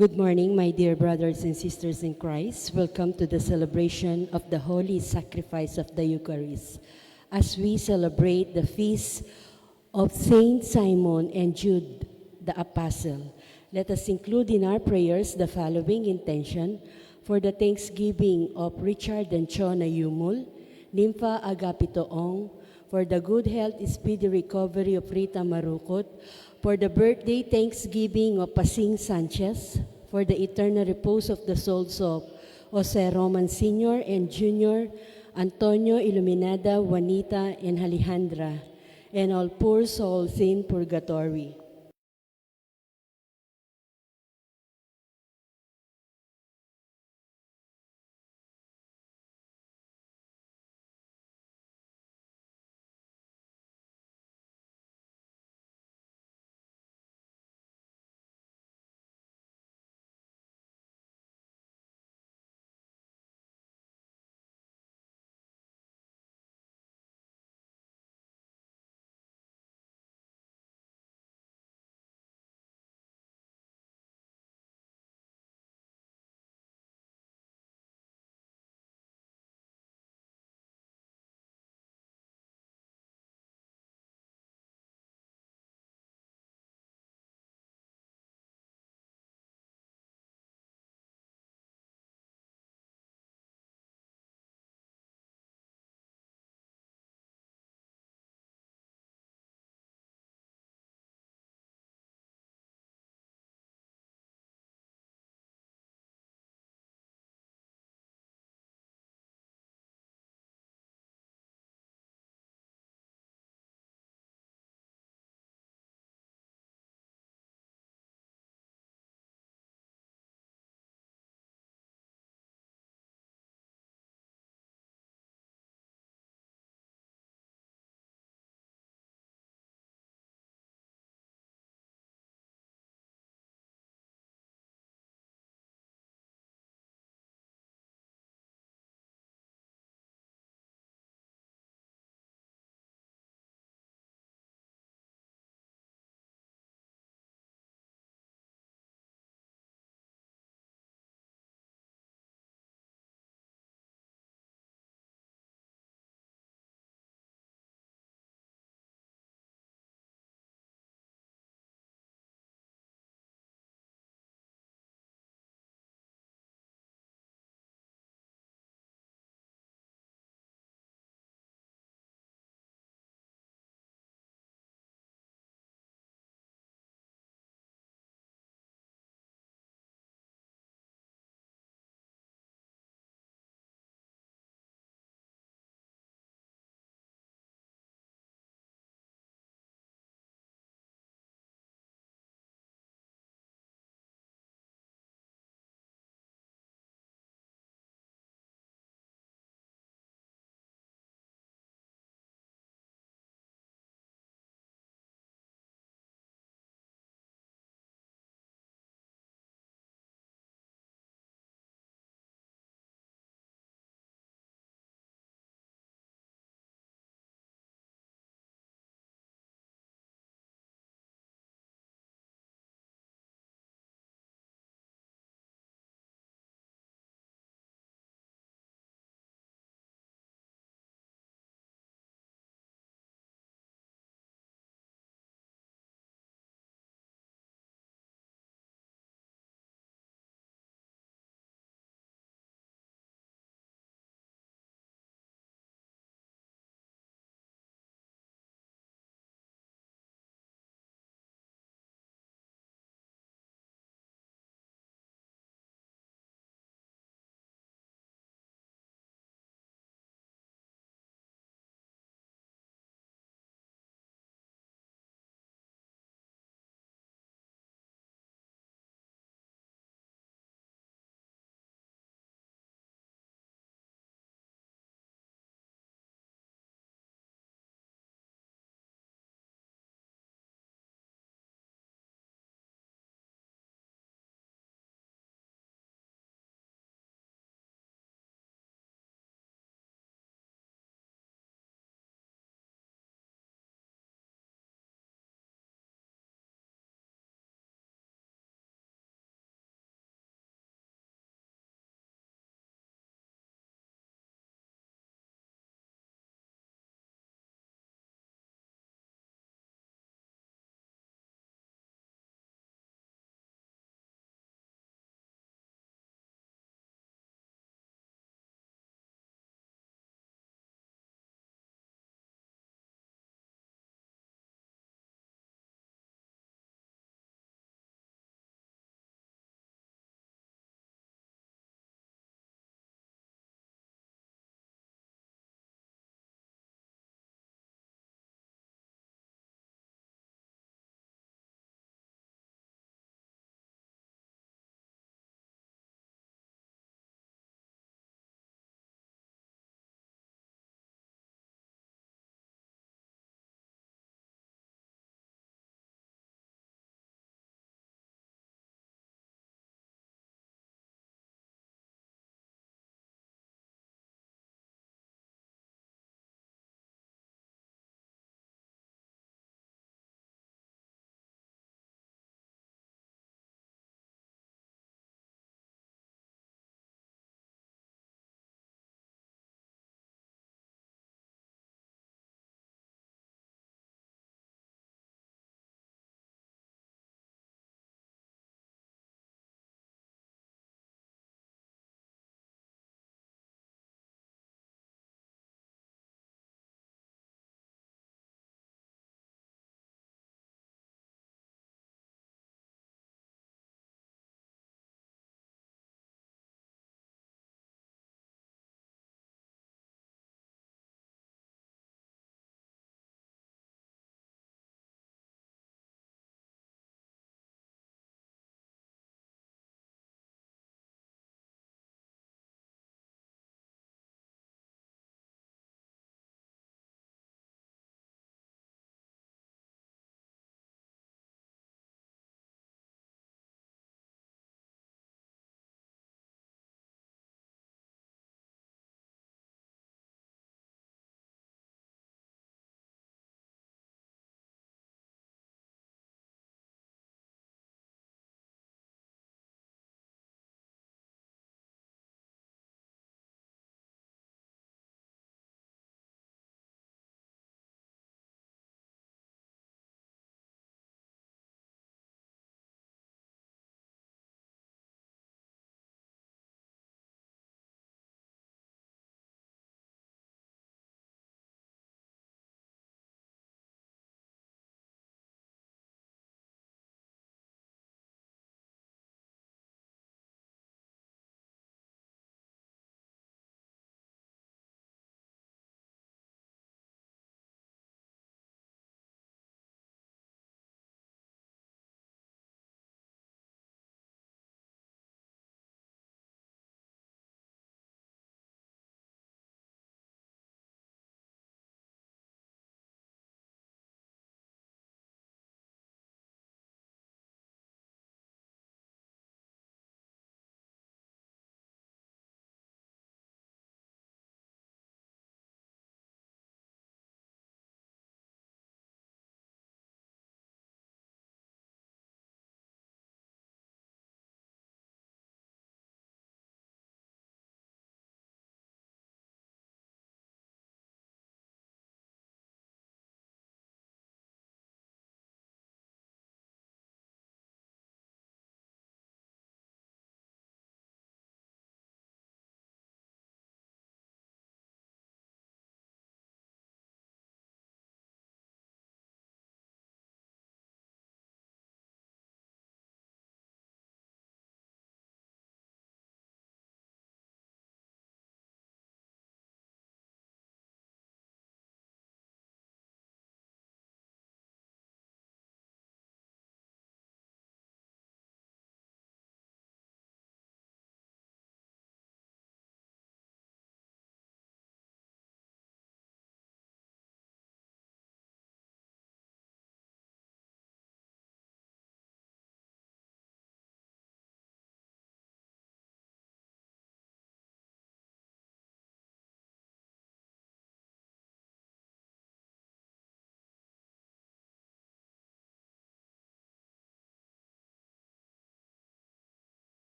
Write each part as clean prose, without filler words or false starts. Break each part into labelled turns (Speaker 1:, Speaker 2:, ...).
Speaker 1: Good morning, my dear brothers and sisters in Christ. Welcome to the celebration of the holy sacrifice of the Eucharist. As we celebrate the feast of Saint Simon and Jude, the Apostle, let us include in our prayers the following intention for the thanksgiving of Richard and Chona Yumul, Nympha Agapito, for the good health and speedy recovery of Rita Marukot, for the birthday thanksgiving of Pasing Sanchez, for the eternal repose of the souls of Jose Roman Sr. and Jr., Antonio Iluminada, Juanita, and Alejandra, and all poor souls in purgatory.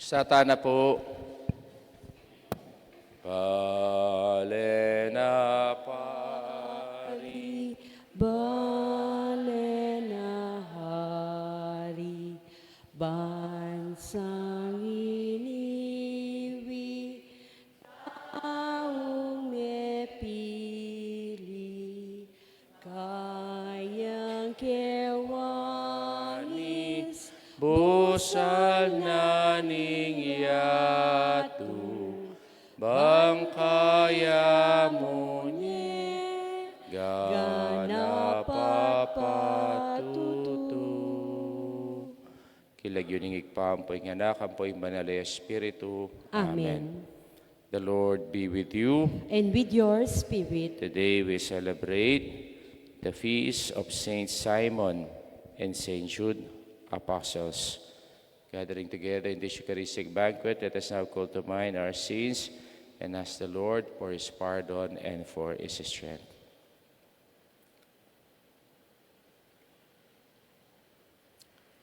Speaker 2: Satana po. Palena pari.
Speaker 1: Bale na hari, bansang iniwi, taong mepili, kayang kewanis,
Speaker 2: Busal na ningyatu. Bang kaya mo ni gana papatutu. Kilag yun ingig pampoy nga nakampoy manalay Espiritu.
Speaker 1: Amen.
Speaker 2: The Lord be with you.
Speaker 1: And with your spirit,
Speaker 2: Today we celebrate the feast of Saint Simon and Saint Jude, Apostles. Gathering together in this Eucharistic banquet, let us now call to mind our sins and ask the Lord for His pardon and for His strength.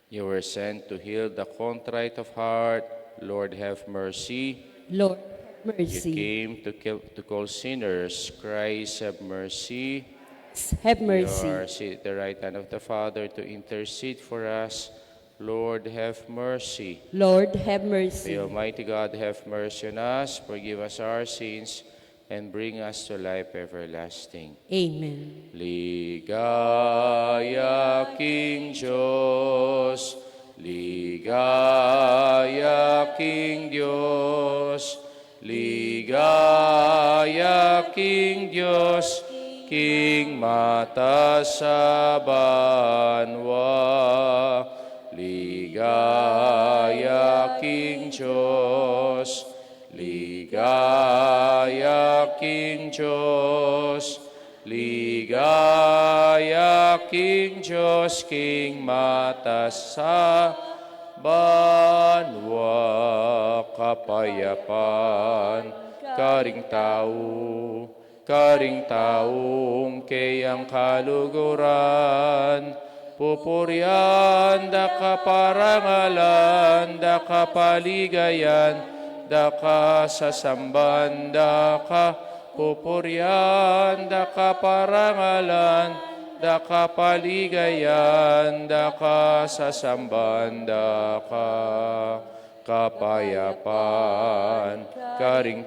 Speaker 2: You were sent to heal the contrite of heart. Lord, have mercy.
Speaker 1: Lord, have
Speaker 2: You
Speaker 1: mercy.
Speaker 2: came to call sinners. Christ, have mercy.
Speaker 1: Have
Speaker 2: You are
Speaker 1: mercy.
Speaker 2: seated at the right hand of the Father to intercede for us. Lord, have mercy.
Speaker 1: Lord, have
Speaker 2: May
Speaker 1: mercy.
Speaker 2: Almighty God have mercy on us, forgive us our sins, and bring us to life everlasting.
Speaker 1: Amen.
Speaker 2: Ligaya King Diyos, ligaya King Diyos, ligaya King Diyos, King mata sa banwa. Ligaya King Diyos, ligaya King Diyos, ligaya King Diyos, King mata sa banwa. Kapayapaan, karing taong kayang kaluguran, pupurian, da kaparangalan, da kapaligayan, da kasasamban, da pupurian, da kaparangalan, da kapaligayan, da kasasamban, da kapayapaan, karing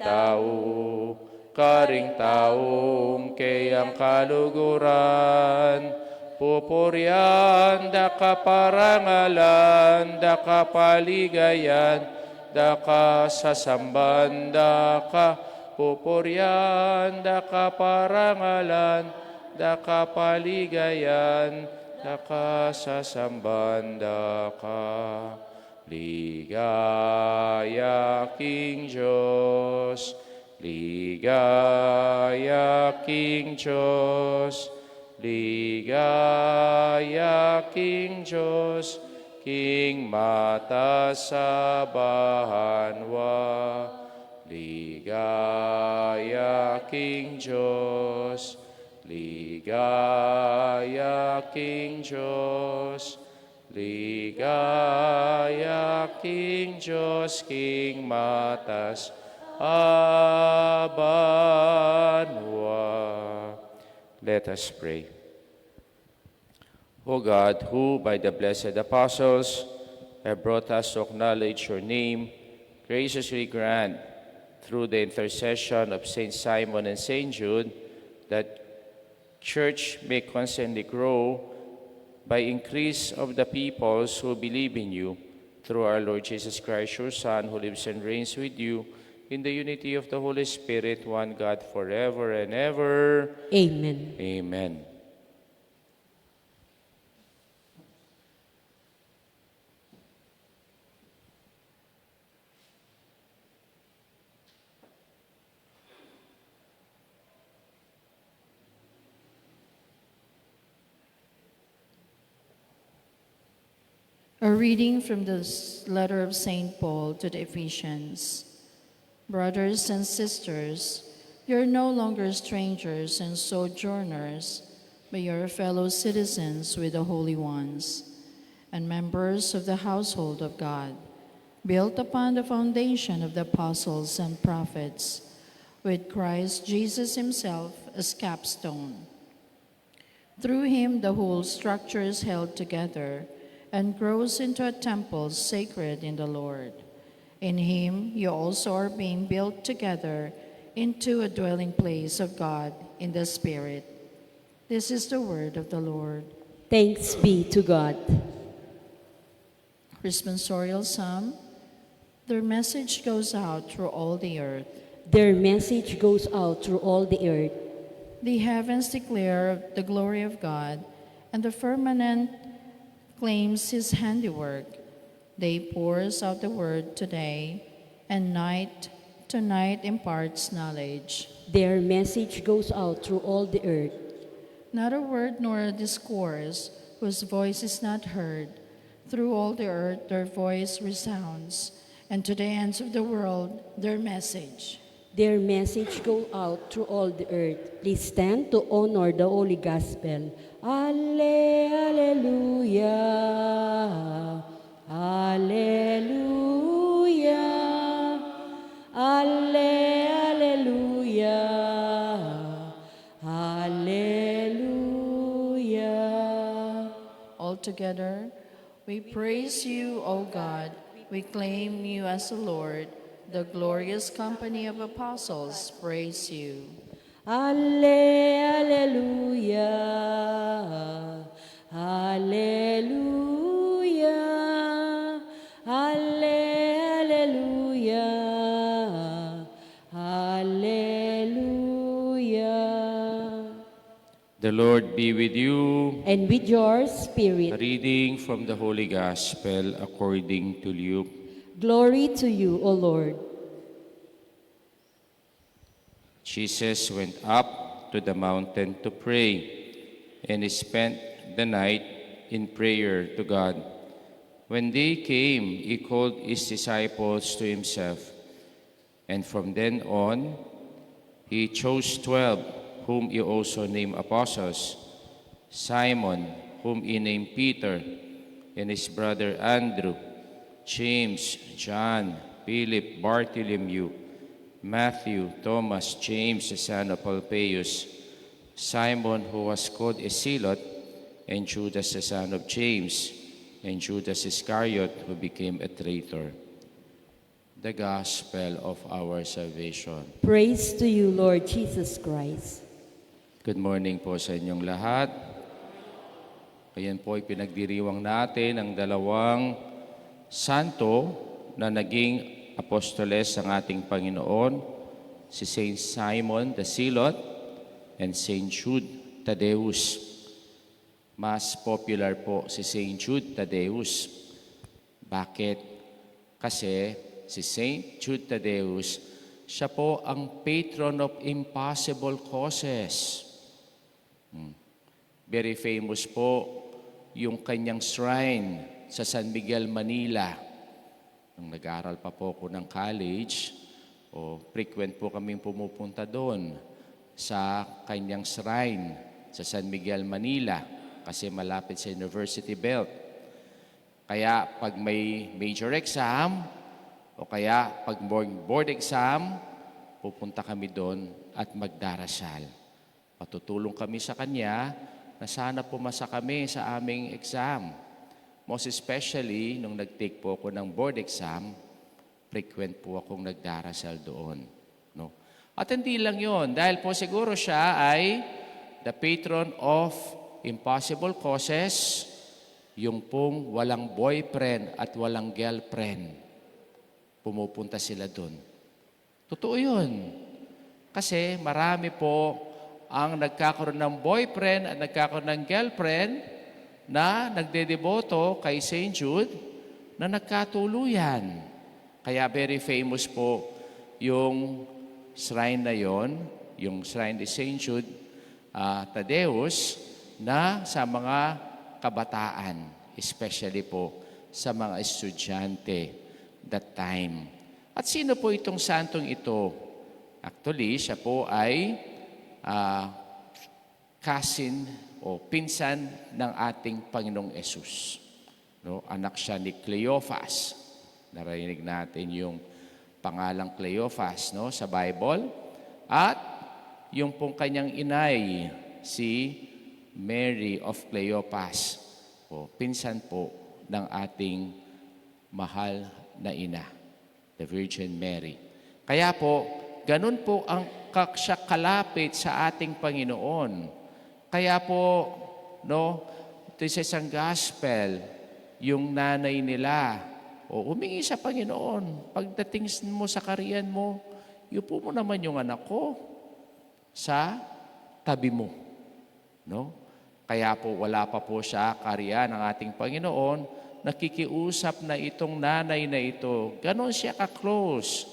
Speaker 2: taong kayang kaluguran, pupurian, da kaparangalan, da kapaligayan, da kasasamban, da pupurian, da kaparangalan, da kapaligayan, da kasasamban, da ligaya King Diyos, ligaya King Diyos, ligaya King Diyos, King mata sa banwa. Ligaya King Diyos, ligaya King Diyos, ligaya King Diyos, King matas abanwa. Let us pray. O God, who by the blessed apostles have brought us to acknowledge your name, graciously grant, through the intercession of Saint Simon and Saint Jude, that Church may constantly grow by increase of the peoples who believe in you, through our Lord Jesus Christ, your Son, who lives and reigns with you in the unity of the Holy Spirit, one God, forever and ever.
Speaker 1: Amen.
Speaker 2: Amen.
Speaker 3: A reading from the letter of St. Paul to the Ephesians. Brothers and sisters, you're no longer strangers and sojourners, but you're fellow citizens with the holy ones and members of the household of God, built upon the foundation of the apostles and prophets, with Christ Jesus himself as capstone. Through him the whole structure is held together and grows into a temple sacred in the Lord. In him you also are being built together into a dwelling place of God in the Spirit. This is the word of the Lord.
Speaker 1: Thanks be to God.
Speaker 3: Responsorial Psalm. Their message goes out through all the earth.
Speaker 1: Their message goes out through all the earth.
Speaker 3: The heavens declare the glory of God, and the firmament claims his handiwork. Day pours out the word today, and night to night imparts knowledge.
Speaker 1: Their message goes out through all the earth.
Speaker 3: Not a word nor a discourse whose voice is not heard. Through all the earth their voice resounds, and to the ends of the world their message.
Speaker 1: Their message goes out through all the earth. Please stand to honor the Holy Gospel. Alleluia. Alleluia. Alleluia. Alleluia.
Speaker 3: All together, we praise you, O God. We claim you as the Lord. The glorious company of apostles praise you.
Speaker 1: Alleluia. Alleluia. Alleluia. Alleluia.
Speaker 2: The Lord be with you.
Speaker 1: And with your
Speaker 2: A
Speaker 1: spirit,
Speaker 2: reading from the Holy Gospel according to Luke.
Speaker 1: glory to you, O Lord.
Speaker 2: Jesus went up to the mountain to pray, and he spent the night in prayer to God. When day came, he called his disciples to himself, and from then on, he chose 12, whom he also named apostles: Simon, whom he named Peter, and his brother Andrew, James, John, Philip, Bartholomew, Matthew, Thomas, James, the son of Alphaeus, Simon, who was called a Zealot, and Judas, the son of James, and Judas Iscariot, who became a traitor. The Gospel of our salvation.
Speaker 1: Praise to you, Lord Jesus Christ.
Speaker 2: Good morning po sa inyong lahat. Ayan po ay pinagdiriwang natin ang dalawang santo na naging apostoles ng ating Panginoon, si Saint Simon the Zealot and Saint Jude Thaddeus. Mas popular po si Saint Jude Thaddeus. Bakit? Kasi si Saint Jude Thaddeus, siya po ang patron of impossible causes. Very famous po yung kanyang shrine sa San Miguel, Manila. Nung nag-aaral pa po ako ng college, frequent po kaming pumupunta doon sa kanyang shrine sa San Miguel, Manila kasi malapit sa University Belt. Kaya pag may major exam o kaya pag board exam, pupunta kami doon at magdarasal. Patutulong kami sa kanya na sana pumasa kami sa aming exam. Most especially, nung nag-take po ako ng board exam, frequent po akong nagdarasal doon. No? At hindi lang yon, dahil po siguro siya ay the patron of impossible causes, yung pong walang boyfriend at walang girlfriend. Pumupunta sila doon. Totoo yun. Kasi marami po ang nagkakaroon ng boyfriend at nagkakaroon ng girlfriend na nagdedeboto kay St. Jude na nagkatuluyan. Kaya very famous po yung shrine na yon, yung shrine ni St. Jude Thaddeus na sa mga kabataan, especially po sa mga estudyante that time. At sino po itong santong ito? Actually, siya po ay cousin o pinsan ng ating Panginoong Yesus. No? Anak siya ni Cleophas. Narinig natin yung pangalang Cleophas, no, sa Bible. At yung pong kanyang inay, si Mary of Cleophas, pinsan po ng ating mahal na ina, the Virgin Mary. Kaya po, ganun po ang siya kalapit sa ating Panginoon. Kaya po, no, ito sa isang gospel, yung nanay nila, humingi sa Panginoon. Pagdating mo sa kariyan mo, yupo mo naman yung anak ko sa tabi mo. No? Kaya po wala pa po siya kariyan ng ating Panginoon, nakikiusap na itong nanay na ito. Ganon siya ka-close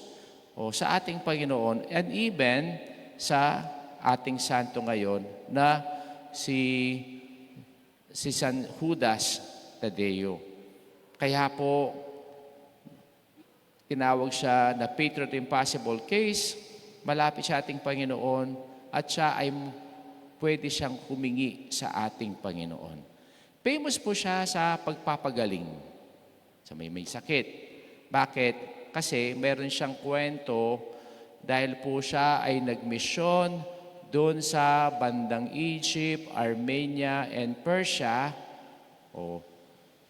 Speaker 2: sa ating Panginoon and even sa ating santo ngayon na si San Judas Tadeo. Kaya po, tinawag siya na Patriot Impossible Case, malapit sa ating Panginoon, at siya ay pwede siyang humingi sa ating Panginoon. Famous po siya sa pagpapagaling sa may sakit. Bakit? Kasi meron siyang kwento dahil po siya ay nagmisyon doon sa bandang Egypt, Armenia, and Persia.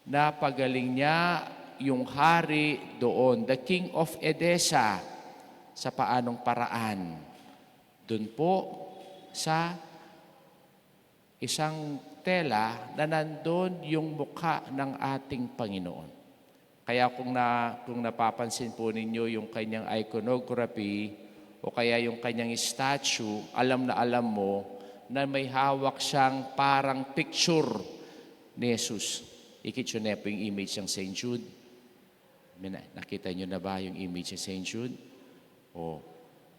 Speaker 2: Napagaling niya yung hari doon, the King of Edessa, sa paanong paraan. Doon po sa isang tela na nandun yung mukha ng ating Panginoon. Kaya kung napapansin po ninyo yung kanyang iconography o kaya yung kanyang statue, alam na alam mo na may hawak siyang parang picture ni Jesus. Ikit yun na po yung image ng St. Jude. Nakita nyo na ba yung image ng St. Jude?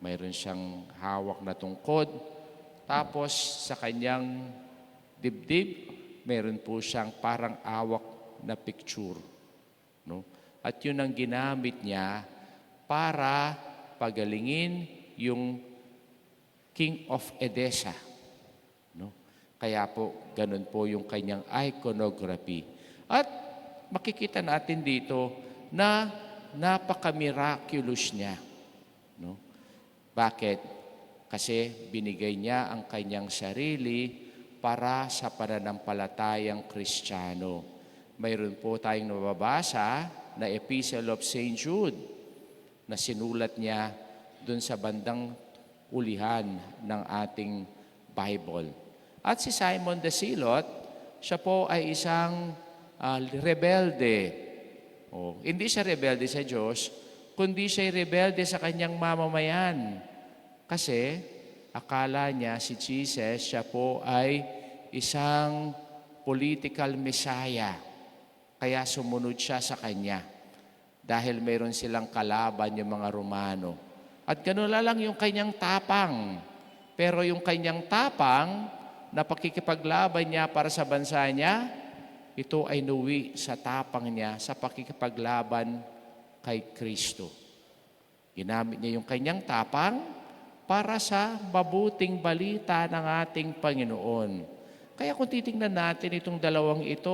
Speaker 2: Mayroon siyang hawak na tungkod. Tapos sa kanyang dibdib, mayroon po siyang parang awak na picture. No? At yun ang ginamit niya para pagalingin yung King of Edessa. No? Kaya po, ganun po yung kanyang iconography. At makikita natin dito na napaka-miraculous niya. No? Bakit? Kasi binigay niya ang kanyang sarili para sa pananampalatayang Kristiyano. Mayroon po tayong nababasa na Epistle of St. Jude na sinulat niya dun sa bandang ulihan ng ating Bible. At si Simon the Zealot, siya po ay isang rebelde. Hindi siya rebelde sa Diyos, kundi siya rebelde sa kanyang mamamayan. Kasi akala niya si Jesus, siya po ay isang political messiah. Kaya sumunod siya sa kanya. Dahil mayroon silang kalaban yung mga Romano. At gano'n lang yung kanyang tapang. Pero yung kanyang tapang na pakikipaglaban niya para sa bansa niya, ito ay nuwi sa tapang niya sa pakikipaglaban kay Kristo. Ginamit niya yung kanyang tapang para sa mabuting balita ng ating Panginoon. Kaya kung titingnan natin itong dalawang ito,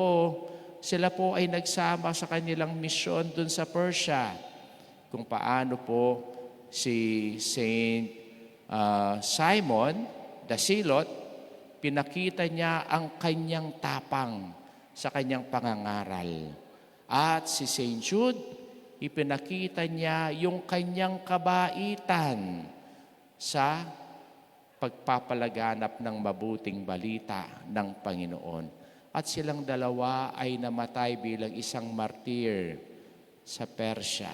Speaker 2: sila po ay nagsama sa kanilang misyon dun sa Persia. Kung paano po si Saint Simon, the Zealot, pinakita niya ang kanyang tapang sa kanyang pangangaral. At si Saint Jude, ipinakita niya yung kanyang kabaitan sa pagpapalaganap ng mabuting balita ng Panginoon. At silang dalawa ay namatay bilang isang martir sa Persia.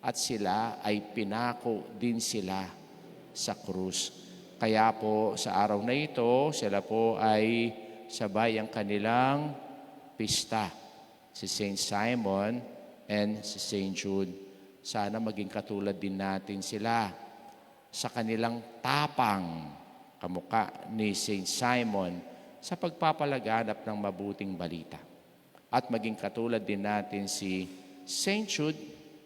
Speaker 2: At sila ay pinako din sila sa krus. Kaya po sa araw na ito, sila po ay sabay ang kanilang pista. Si Saint Simon and si Saint Jude. Sana maging katulad din natin sila sa kanilang tapang, kamukha ni Saint Simon, sa pagpapalaganap ng mabuting balita. At maging katulad din natin si Saint Jude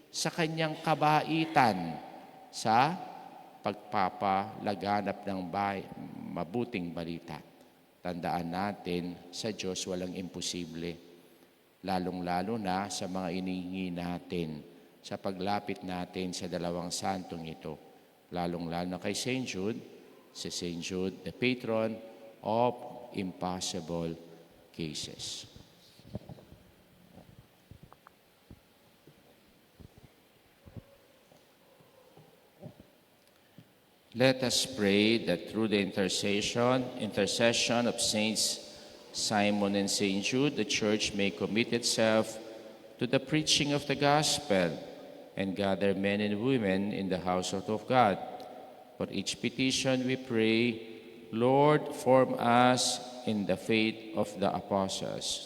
Speaker 2: sa kanyang kabaitan sa pagpapalaganap ng mabuting balita. Tandaan natin, sa Diyos walang imposible, lalong-lalo na sa mga inihingi natin sa paglapit natin sa dalawang santong ito, lalong-lalo na kay St. Jude, si St. Jude, the patron of impossible cases. Let us pray that through the intercession of Saints Simon and St. Jude, the Church may commit itself to the preaching of the gospel and gather men and women in the household of God. For each petition we pray, Lord, form us in the faith of the apostles.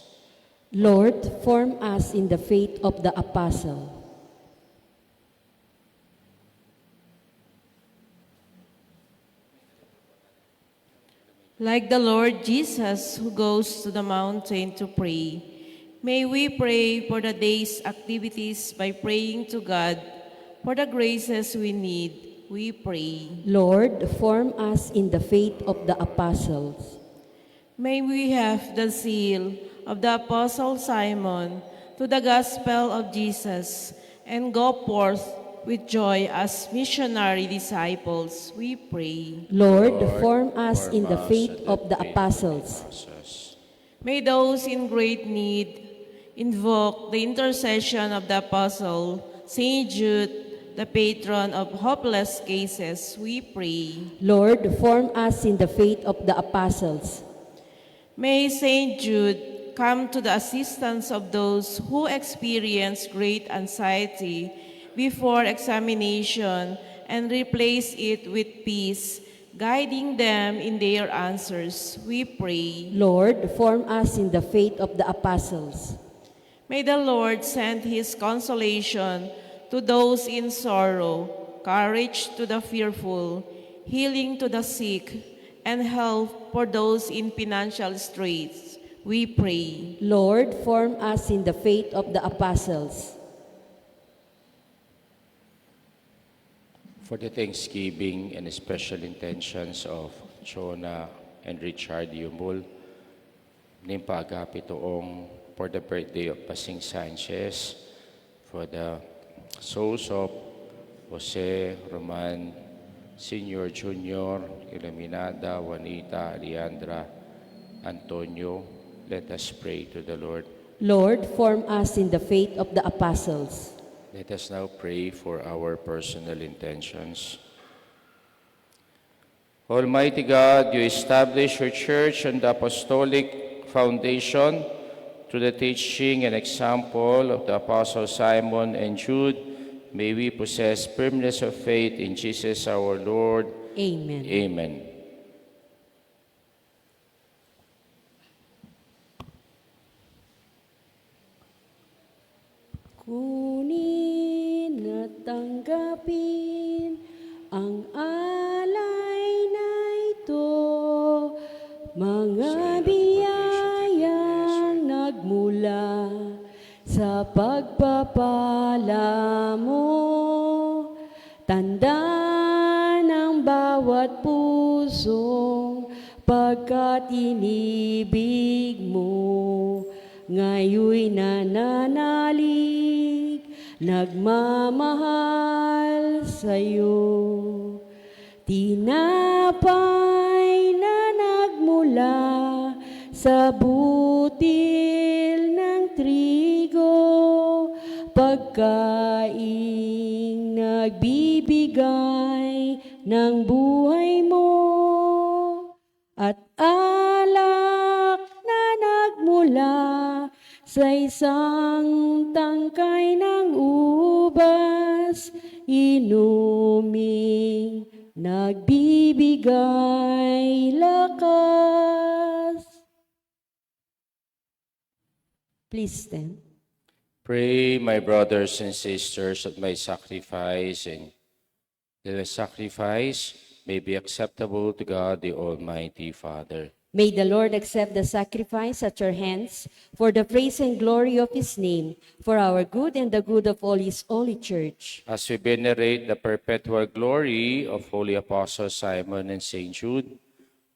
Speaker 1: Lord, form us in the faith of the apostle.
Speaker 4: Like the Lord Jesus who goes to the mountain to pray, may we pray for the day's activities by praying to God for the graces we need. We pray.
Speaker 1: Lord, form us in the faith of the apostles.
Speaker 4: May we have the seal of the Apostle Simon to the gospel of Jesus and go forth with joy as missionary disciples. We pray.
Speaker 1: Lord, form us in the faith of the apostles.
Speaker 4: May those in great need invoke the intercession of the Apostle St. Jude, the patron of hopeless cases. We pray.
Speaker 1: Lord, form us in the faith of the apostles.
Speaker 4: May St. Jude come to the assistance of those who experience great anxiety before examination and replace it with peace, guiding them in their answers. We pray.
Speaker 1: Lord, form us in the faith of the apostles.
Speaker 4: May the Lord send his consolation to those in sorrow, courage to the fearful, healing to the sick, and help for those in financial straits. We pray.
Speaker 1: Lord, form us in the faith of the apostles.
Speaker 2: For the thanksgiving and special intentions of Jonah and Richard Yumul, nimpagapitoong for the birthday of Pasing Sanchez, for the souls of Jose, Roman, Senior, Junior, Ilaminada, Juanita, Leandra, Antonio, let us pray to the Lord.
Speaker 1: Lord, form us in the faith of the apostles.
Speaker 2: Let us now pray for our personal intentions. Almighty God, you establish your church on the apostolic foundation through the teaching and example of the Apostles Simon and Jude. May we possess firmness of faith in Jesus our Lord.
Speaker 1: Amen.
Speaker 2: Amen.
Speaker 1: Kunin at tanggapin ang alay na ito, mga biyayang nagmula sa pagpapala mo. Tanda ng bawat pusong pagkat inibig mo, ngayon'y nananalig, nagmamahal sa'yo. Tinapay na nagmula sa butil ng trigo, pagkaing nagbibigay ng buhay mo, at alak na nagmula sa isang tangkay ng ubas, inuming nagbibigay lakas. Please stand.
Speaker 2: Pray, my brothers and sisters, that my sacrifice and the sacrifice may be acceptable to God, the Almighty Father.
Speaker 1: May the Lord accept the sacrifice at your hands for the praise and glory of his name, for our good and the good of all his holy church.
Speaker 2: As we venerate the perpetual glory of Holy Apostle Simon and St. Jude,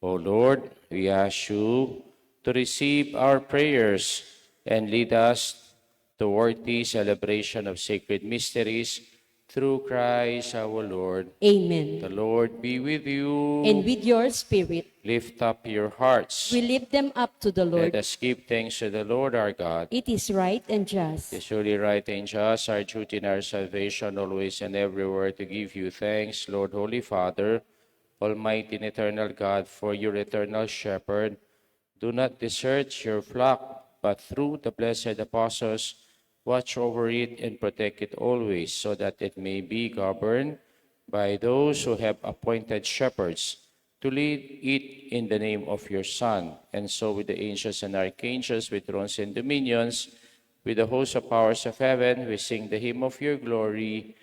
Speaker 2: O Lord, we ask you to receive our prayers and lead us the worthy celebration of sacred mysteries, through Christ our Lord.
Speaker 1: Amen.
Speaker 2: The Lord be with you.
Speaker 1: And with your spirit,
Speaker 2: Lift up your hearts.
Speaker 1: we lift them up to the
Speaker 2: Let
Speaker 1: Lord.
Speaker 2: us give thanks to the Lord our God.
Speaker 1: It is right and just.
Speaker 2: It is surely right and just, our duty and our salvation, always and everywhere to give you thanks, Lord, Holy Father, Almighty and eternal God, for your eternal shepherd. Do not desert your flock, but through the blessed apostles, watch over it and protect it always, so that it may be governed by those who have appointed shepherds to lead it in the name of your Son. And so with the angels and archangels, with thrones and dominions, with the host of powers of heaven, we sing the hymn of your glory,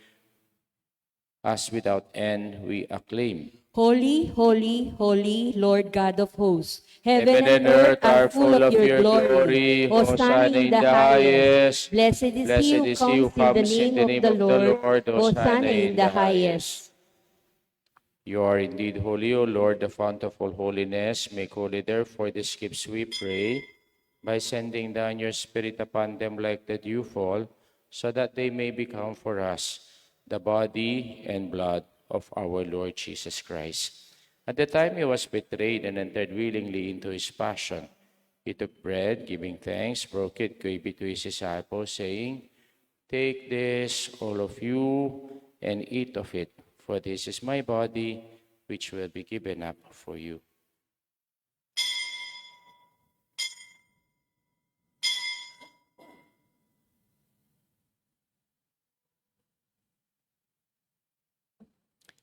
Speaker 2: as without end we acclaim.
Speaker 1: Holy, holy, holy, Lord God of hosts.
Speaker 2: Heaven and earth are full of your glory.
Speaker 1: Hosanna in the highest. Blessed is he who comes in the name of the Lord. Hosanna in the highest.
Speaker 2: You are indeed holy, O Lord, the fount of all holiness. Make holy, therefore, these gifts, we pray, by sending down your Spirit upon them like the dewfall, so that they may become for us the body and blood of our Lord Jesus Christ. At the time he was betrayed and entered willingly into his passion, he took bread, giving thanks, broke it, gave it to his disciples, saying, "Take this, all of you, and eat of it, for this is my body, which will be given up for you."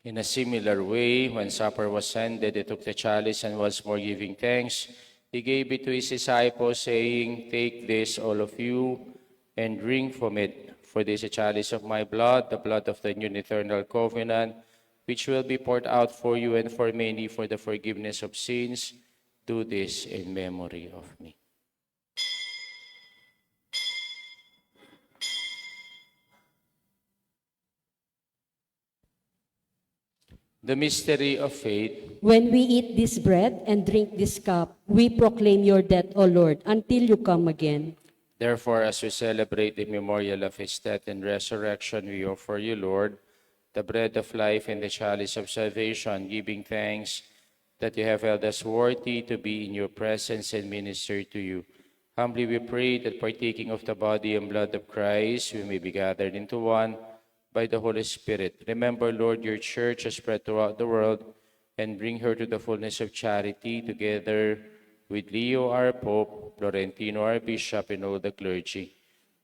Speaker 2: In a similar way, when supper was ended, he took the chalice, and once more giving thanks, he gave it to his disciples, saying, "Take this, all of you, and drink from it. For this is a chalice of my blood, the blood of the new and eternal covenant, which will be poured out for you and for many for the forgiveness of sins. Do this in memory of me." The mystery of faith.
Speaker 1: When we eat this bread and drink this cup, we proclaim your death, O Lord, until you come again.
Speaker 2: Therefore, as we celebrate the memorial of his death and resurrection, we offer you, Lord, the bread of life and the chalice of salvation, giving thanks that you have held us worthy to be in your presence and minister to you. Humbly we pray that partaking of the body and blood of Christ, we may be gathered into one by the Holy Spirit. Remember, Lord, your church has spread throughout the world, and bring her to the fullness of charity, together with Leo, our Pope, Florentino, our Bishop, and all the clergy.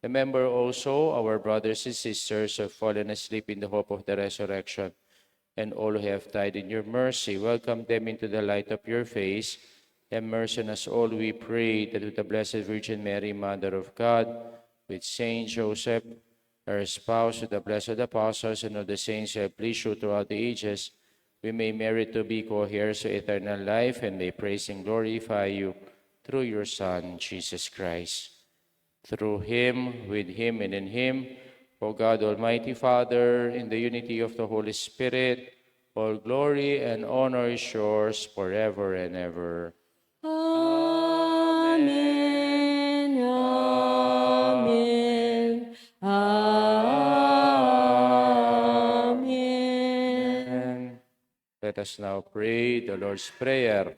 Speaker 2: Remember also our brothers and sisters who have fallen asleep in the hope of the resurrection, and all who have died in your mercy. Welcome them into the light of your face. Have mercy on us all, we pray, that with the Blessed Virgin Mary, Mother of God, with Saint Joseph, her spouse, with the blessed apostles, and of the saints who have pleased you throughout the ages, we may merit to be co-heirs to eternal life, and may praise and glorify you through your Son, Jesus Christ. Through him, with him, and in him, O God, Almighty Father, in the unity of the Holy Spirit, all glory and honor is yours forever and ever.
Speaker 1: Amen. Amen. Amen.
Speaker 2: Let us now pray the Lord's Prayer.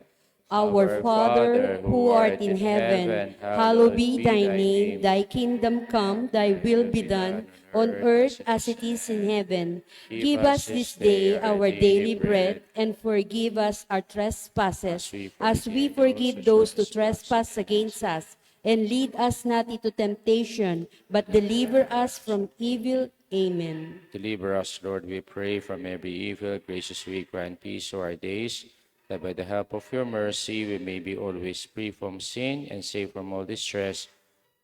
Speaker 1: Our Father, who art in heaven, hallowed be thy name. Thy kingdom come, thy will be done, on earth as it is in heaven. Give us this day our daily bread, and forgive us our trespasses, as we forgive those who trespass against us. And lead us not into temptation, but deliver us from evil. Amen.
Speaker 2: Deliver us, Lord, we pray, from every evil. Graciously grant peace to our days, that by the help of your mercy we may be always free from sin and safe from all distress,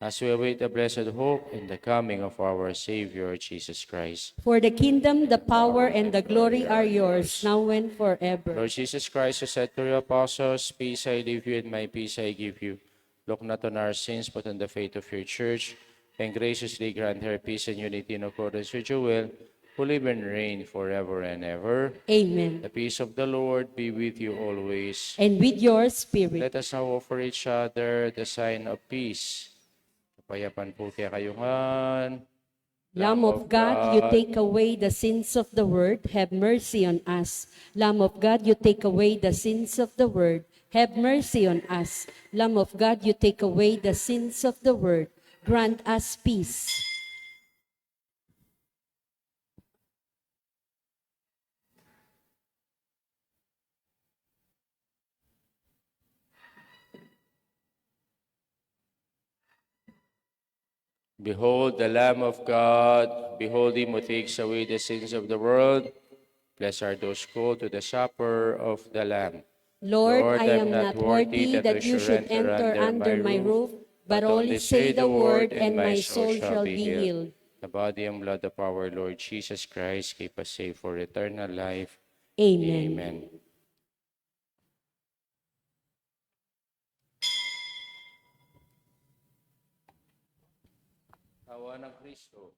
Speaker 2: as we await the blessed hope and the coming of our Savior, Jesus Christ.
Speaker 1: For the kingdom, the power, and the glory are yours, now and forever.
Speaker 2: Lord Jesus Christ, who said to your apostles, "Peace I leave you, and my peace I give you," look not on our sins, but on the faith of your church, and graciously grant her peace and unity in accordance with your will, who live and reign forever and ever.
Speaker 1: Amen.
Speaker 2: The peace of the Lord be with you always.
Speaker 1: And with your spirit.
Speaker 2: Let us now offer each other the sign of peace. Kapayapan po kaya kayungan.
Speaker 1: Lamb of God, you take away the sins of the world, have mercy on us. Lamb of God, you take away the sins of the world, have mercy on us. Lamb of God, you take away the sins of the world, grant us peace.
Speaker 2: Behold the Lamb of God, behold him who takes away the sins of the world. Blessed are those called to the supper of the Lamb.
Speaker 1: Lord, I am not worthy that you should enter under my roof, but only say the word, and my soul shall be healed.
Speaker 2: The body and blood of our Lord Jesus Christ, keep us safe for eternal life.
Speaker 1: Amen.
Speaker 2: Amen. Tawa ng Kristo.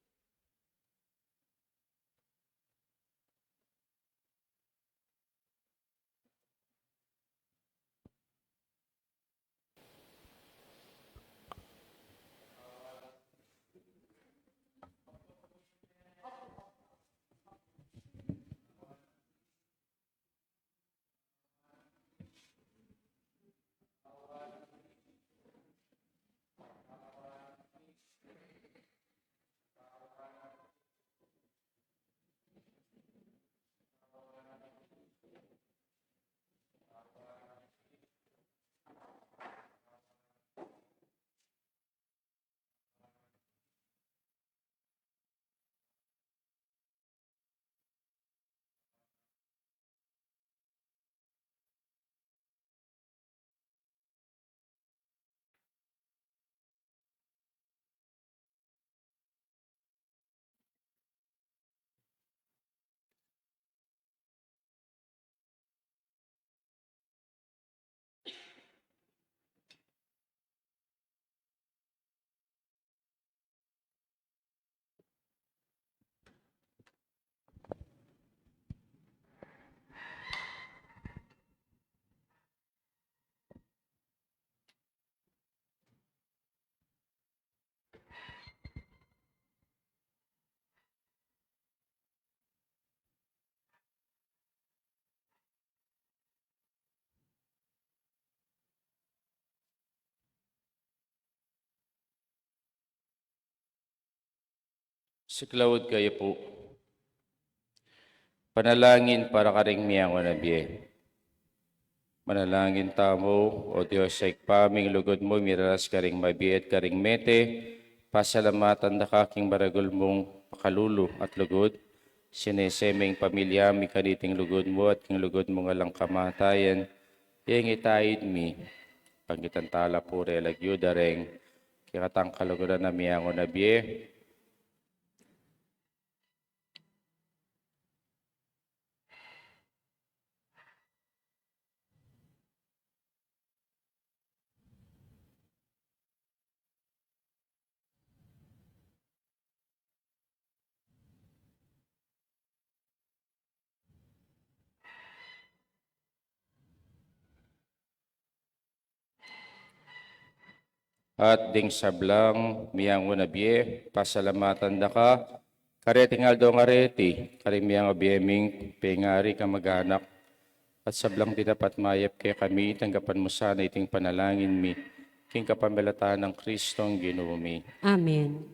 Speaker 2: Siklawod kayo po. Panalangin para karing miyang wanabiye. Manalangin tamo, o Diyos, sa ikpaming lugod mo, miraras karing mabiet karing mete, pasalamatan na kaking baragol mong pakalulu at lugod, sinesemeng pamilya mi kaniting lugod mo at king lugod mo nga lang kamatayan, yung itayid mi, panggitan tala po relag yudareng, kikatang kaluguran na miyang wanabiye, at ding sablang miyang unabye, pasalamatan da ka, kareting aldo nga reti, karimiyang abiyeming pengari ka maganak, at sablang di dapat mayap kay kami, tanggapan mo sana iting panalangin mi, king kapamilatan ng Kristong ginumi.
Speaker 1: Amen.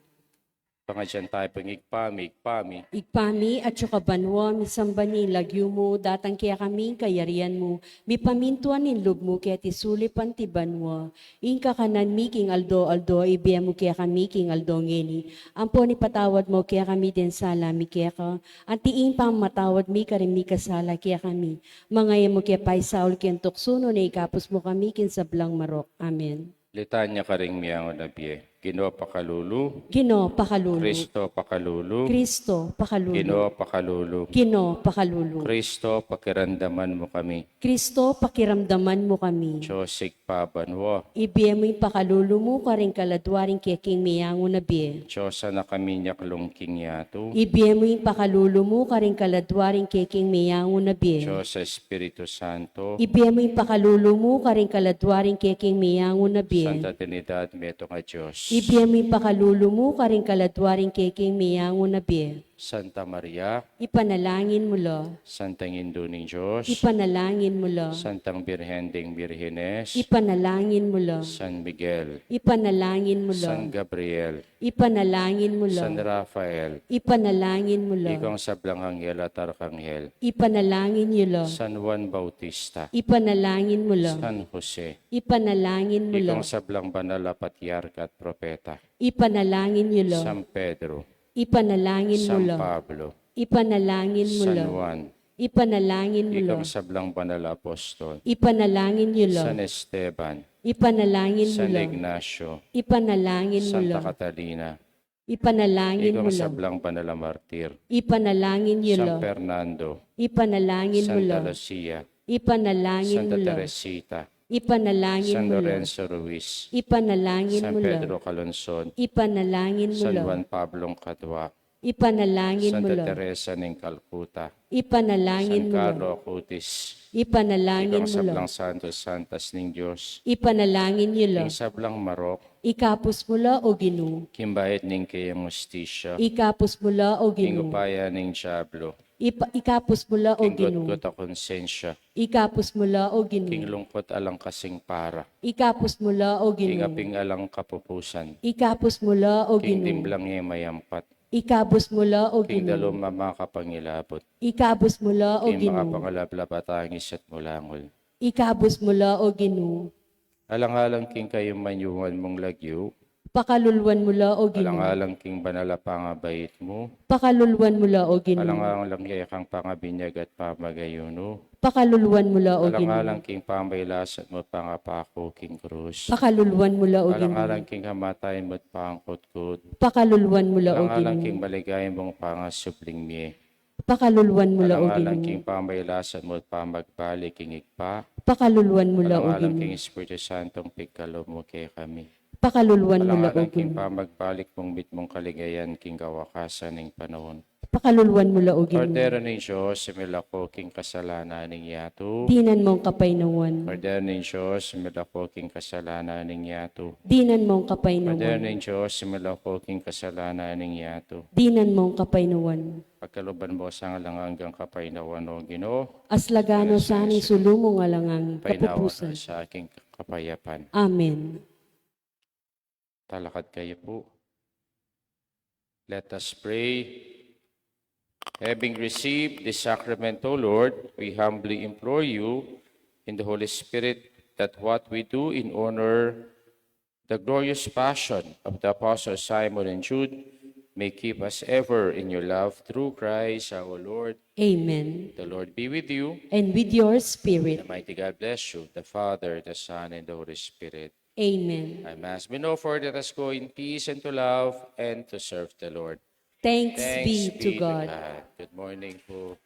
Speaker 2: Pangadyan tayo pangigpami.
Speaker 1: Igpami at saka banwa, misambani, lagyo mo, datang kaya kami, kayarian mo, mi pamintuan in lub mo, kaya tisulipan ti banwa, inka kanan mi, king aldo, ibiya mo kaya kami, king aldo ngeni, ampo ni patawad mo, kaya kami din sala, mi kaya ka, antiin pa matawad mi, karim mi kasala, kaya kami, mga mo kaya paisaul, kaya tuksuno, na ikapos mo kami, kin sablang marok. Amen.
Speaker 2: Litanya karing miyang unabye. Ginoo pakalulu.
Speaker 1: Ginoo pakalulu.
Speaker 2: Kristo pakalulu.
Speaker 1: Kristo pakalulu.
Speaker 2: Ginoo pakalulu.
Speaker 1: Ginoo pakalulu.
Speaker 2: Kristo pakiramdaman mo kami.
Speaker 1: Kristo pakiramdaman mo kami.
Speaker 2: Diyosig pabanwa.
Speaker 1: Ibiya mo yung pakalulu mo, karing kaladwaring keking miyango na biye.
Speaker 2: Diyosa na kami nyaklong king yato.
Speaker 1: Ibiya mo yung pakalulu mo, karing kaladwaring keking miyango na biye.
Speaker 2: Diyosa Espiritu Santo.
Speaker 1: Ibiya mo yung pakalulu mo, karing kaladwaring keking miyango na biye.
Speaker 2: Santa Trinidad, meto nga Diyos.
Speaker 1: Ibiyami pakalulumu karing kaladwaring keking miyango na biye.
Speaker 2: Santa Maria,
Speaker 1: Ipanalangin mo lo.
Speaker 2: Santang Indo ng Diyos,
Speaker 1: Ipanalangin mo lo.
Speaker 2: Santang Birhen ding Birhenes,
Speaker 1: Ipanalangin mo lo.
Speaker 2: San Miguel,
Speaker 1: Ipanalangin mo
Speaker 2: San
Speaker 1: lo.
Speaker 2: Gabriel,
Speaker 1: Ipanalangin mo
Speaker 2: San
Speaker 1: lo.
Speaker 2: Rafael,
Speaker 1: Ipanalangin mo lo.
Speaker 2: Ikong sablang anghel at arkanghel,
Speaker 1: Ipanalangin niyo lo.
Speaker 2: San Juan Bautista,
Speaker 1: Ipanalangin mo lo.
Speaker 2: San Jose,
Speaker 1: Ipanalangin mo lo.
Speaker 2: Ikong sablang banal na patriarka at propeta,
Speaker 1: Ipanalangin niyo lo.
Speaker 2: San Pedro,
Speaker 1: Ipanalangin mo
Speaker 2: San
Speaker 1: lo.
Speaker 2: Pablo,
Speaker 1: Ipanalangin mo
Speaker 2: San
Speaker 1: lo.
Speaker 2: Juan,
Speaker 1: Ipanalangin mo lo.
Speaker 2: Ikong sablang banal na apostol,
Speaker 1: Ipanalangin niyo lo.
Speaker 2: San Esteban,
Speaker 1: Ipanalangin mo
Speaker 2: San
Speaker 1: lo.
Speaker 2: Ignacio,
Speaker 1: Ipanalangin mo lo.
Speaker 2: Santa Catalina,
Speaker 1: Ipanalangin mo
Speaker 2: Ikong
Speaker 1: lo.
Speaker 2: sablang banal na martir,
Speaker 1: Ipanalangin niyo lo.
Speaker 2: San Fernando,
Speaker 1: Ipanalangin mo lo.
Speaker 2: Santa Lucia,
Speaker 1: Ipanalangin
Speaker 2: Santa
Speaker 1: mo lo.
Speaker 2: Teresita,
Speaker 1: Ipanalangin
Speaker 2: San
Speaker 1: mo lo.
Speaker 2: Lorenzo Ruiz,
Speaker 1: Ipanalangin
Speaker 2: San
Speaker 1: mo lo.
Speaker 2: Pedro Calonsod,
Speaker 1: Ipanalangin mo
Speaker 2: San
Speaker 1: lo.
Speaker 2: Juan Pablong Kadwa,
Speaker 1: Ipanalangin mo
Speaker 2: Santa
Speaker 1: lo.
Speaker 2: Teresa ng Calcutta,
Speaker 1: Ipanalangin
Speaker 2: San
Speaker 1: mo lo.
Speaker 2: Carlo Acutis,
Speaker 1: Ipanalangin
Speaker 2: Ikong
Speaker 1: mo lo.
Speaker 2: sablang santos santas ng Diyos,
Speaker 1: Ipanalangin niyo lo.
Speaker 2: King sablang marok,
Speaker 1: Ikapos mo lo o Ginoo.
Speaker 2: Kimbayit ng kayang mustisya,
Speaker 1: Ikapos mo lo o
Speaker 2: King
Speaker 1: Ginoo.
Speaker 2: upaya ng Diablo,
Speaker 1: Ikapos mo lo o
Speaker 2: King
Speaker 1: Ginoo.
Speaker 2: gotgot a konsensya,
Speaker 1: Ikapos mo lo o
Speaker 2: King
Speaker 1: Ginoo.
Speaker 2: lungkot alang kasing para,
Speaker 1: Ikapos mo lo o
Speaker 2: King
Speaker 1: Ginoo.
Speaker 2: aping alang kapupusan,
Speaker 1: Ikapos mo lo o
Speaker 2: King
Speaker 1: Ginoo.
Speaker 2: dimblang mayampat,
Speaker 1: Ikapos mo lo o
Speaker 2: King
Speaker 1: Ginoo.
Speaker 2: dalom makapangilabot,
Speaker 1: Ikapos mo lo o
Speaker 2: King
Speaker 1: Ginoo.
Speaker 2: makapangalablapatangis at mulangol.
Speaker 1: Ikapos mo lo o Ginoo.
Speaker 2: Alang-alang king kayong manyuhan mong lagyo,
Speaker 1: Pakalulwan mo lo o Ginoo.
Speaker 2: alang-alang king banala pangabait mo,
Speaker 1: Pakalulwan mo lo o Ginoo.
Speaker 2: alang-alang kaya kang pangabinyag at pamagayuno,
Speaker 1: Pakalulwan mo lo o Ginoo.
Speaker 2: alang-alang king pamaylasat mo pangapako king krus,
Speaker 1: Pakalulwan mo lo o Ginoo.
Speaker 2: alang-alang king kamatayin mo't pangkutkut,
Speaker 1: Pakalulwan mo lo o
Speaker 2: alang-alang
Speaker 1: Ginoo.
Speaker 2: king maligayang mong pangasubling miye,
Speaker 1: Pakalulwan mo lo o
Speaker 2: alang-alang
Speaker 1: Ginoo.
Speaker 2: king pamaylasat mo't pamagbalik king igpa,
Speaker 1: Pakalulwan mo lo o
Speaker 2: alang-alang
Speaker 1: Ginoo.
Speaker 2: king Espiritu Santong pigkalo mo kay kami.
Speaker 1: Pakalulwan mo lo o
Speaker 2: Alang-alang king
Speaker 1: Ginoo.
Speaker 2: pamagbalik mong bitmong kaligayan king kawakasan ng panahon.
Speaker 1: Pakalulwan mo lo o Ginoo.
Speaker 2: Ordero ng Diyos, similako king kasalanan ng yato.
Speaker 1: Dinan mong kapaynawan.
Speaker 2: Ordero ng Diyos, similako king kasalanan ng yato.
Speaker 1: Dinan mong
Speaker 2: Ordero
Speaker 1: kapaynawan.
Speaker 2: ng Diyos, similako king kasalanan ng yato.
Speaker 1: Dinan mong kapaynawan.
Speaker 2: Pagkaluban mo sa hanggang kapainawan o Ginoo,
Speaker 1: Aslagano sa aming sulumong alangang
Speaker 2: painawan
Speaker 1: kapupusan.
Speaker 2: sa aking kapayapan.
Speaker 1: Amen.
Speaker 2: Talakad kayo po. Let us pray. Having received the sacrament, O Lord, we humbly implore you in the Holy Spirit that what we do in honor the glorious passion of the Apostles Simon and Jude may keep us ever in your love through Christ our Lord.
Speaker 1: Amen.
Speaker 2: The Lord be with you.
Speaker 1: And with your spirit.
Speaker 2: The mighty God bless you, the Father, the Son, and the Holy Spirit.
Speaker 1: Amen.
Speaker 2: I Mass been offered. Let us go in peace and to love and to serve the Lord.
Speaker 1: Thanks
Speaker 2: Thanks
Speaker 1: be to God.
Speaker 2: Good morning po.